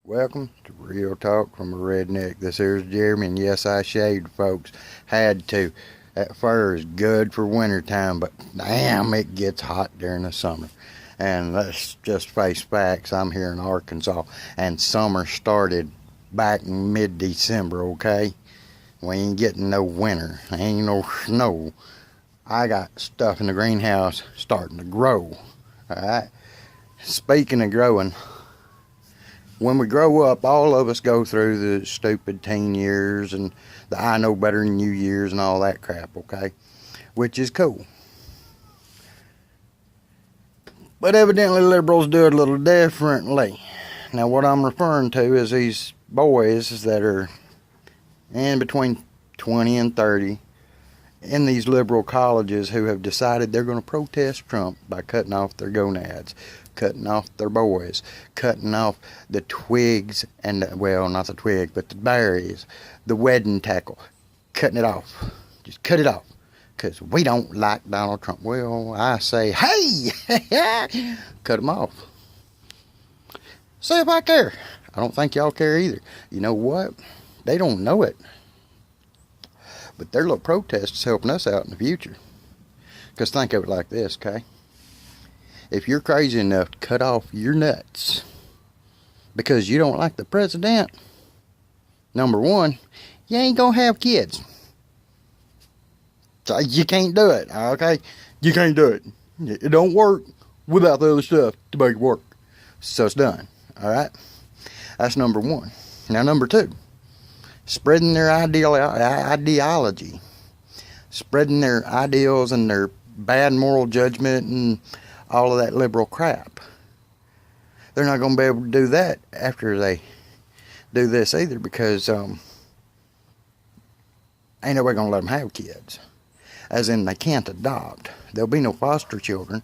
Welcome to Real Talk from a Redneck. This here's Jeremy, and yes, I shaved, folks. Had to. That fur is good for wintertime, but damn, it gets hot during the summer. And let's just face facts. I'm here in Arkansas, and summer started back in mid-December, okay? We ain't getting no winter. Ain't no snow. I got stuff in the greenhouse starting to grow, alright? Speaking of growing, when we grow up, all of us go through the stupid teen years and the I know better than you years and all that crap, okay? Which is cool. But evidently liberals do it a little differently. Now what I'm referring to is these boys that are in between 20 and 30 in these liberal colleges who have decided they're going to protest Trump by cutting off their gonads, cutting off their boys, cutting off the twigs and, well, not the twigs, but the berries, the wedding tackle, cutting it off. Just cut it off, because we don't like Donald Trump. Well, I say, hey, cut him off. See if I care. I don't think y'all care either. You know what? They don't know it. But their little protest is helping us out in the future. Because think of it like this, okay? If you're crazy enough to cut off your nuts because you don't like the president, number one, you ain't gonna have kids. So you can't do it, okay? You can't do it. It don't work without the other stuff to make it work. So it's done, alright? That's number one. Now number two, spreading their ideology, spreading their ideals and their bad moral judgment and all of that liberal crap. They're not going to be able to do that after they do this either, because ain't nobody going to let them have kids. As in, they can't adopt. There'll be no foster children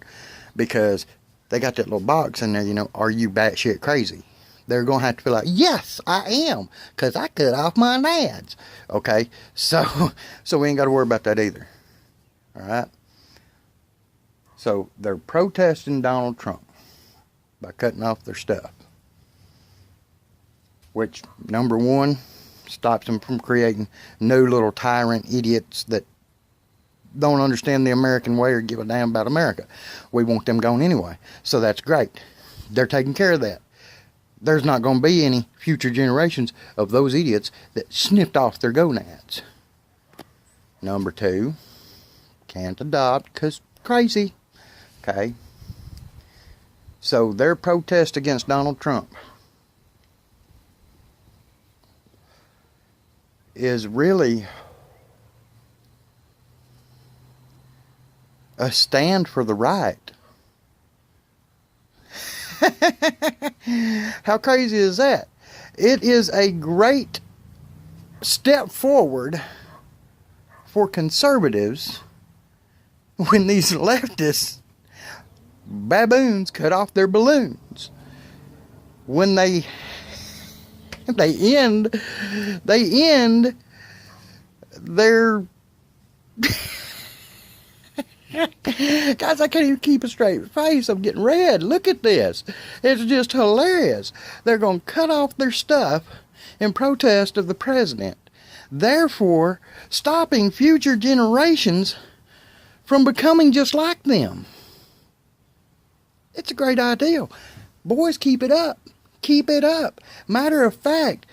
because they got that little box in there, you know, are you batshit crazy? They're going to have to be like, yes, I am, because I cut off my nads. Okay? So we ain't got to worry about that either. Alright? So they're protesting Donald Trump by cutting off their stuff. Which, number one, stops them from creating new little tyrant idiots that don't understand the American way or give a damn about America. We want them gone anyway. So that's great. They're taking care of that. There's not going to be any future generations of those idiots that snipped off their gonads. Number two, can't adopt because crazy. Okay? So their protest against Donald Trump is really a stand for the right. How crazy is that? It is a great step forward for conservatives when these leftists baboons cut off their balloons. When they end their guys, I can't even keep a straight face. I'm getting red. Look at this. It's just hilarious. They're going to cut off their stuff in protest of the president, therefore stopping future generations from becoming just like them. It's a great idea. Boys, keep it up. Keep it up. Matter of fact,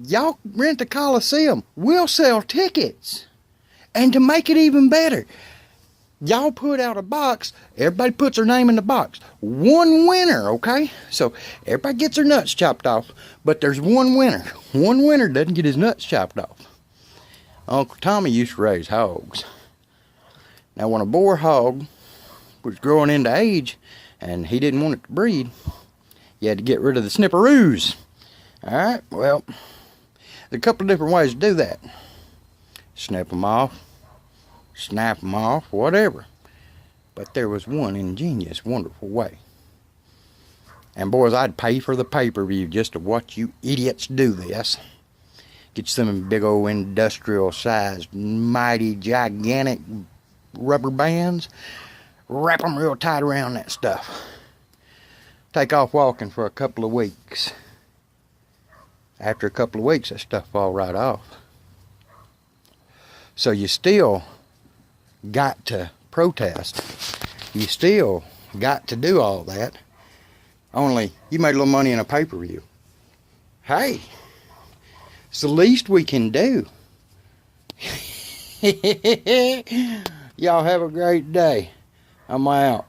y'all rent the Coliseum. We'll sell tickets. And to make it even better, y'all put out a box. Everybody puts their name in the box. One winner, okay? So everybody gets their nuts chopped off, but there's one winner. One winner doesn't get his nuts chopped off. Uncle Tommy used to raise hogs. Now when a boar hog was growing into age and he didn't want it to breed, you had to get rid of the snipperoos. Alright, well, there's a couple of different ways to do that. Snip them off, snap them off, whatever. But there was one ingenious, wonderful way. And boys, I'd pay for the pay-per-view just to watch you idiots do this. Get you some big old industrial-sized, mighty, gigantic rubber bands. Wrap them real tight around that stuff. Take off walking for a couple of weeks. After a couple of weeks, that stuff fall right off. So you still got to protest. You still got to do all that. Only you made a little money in a pay-per-view. Hey, it's the least we can do. Y'all have a great day. I'm out.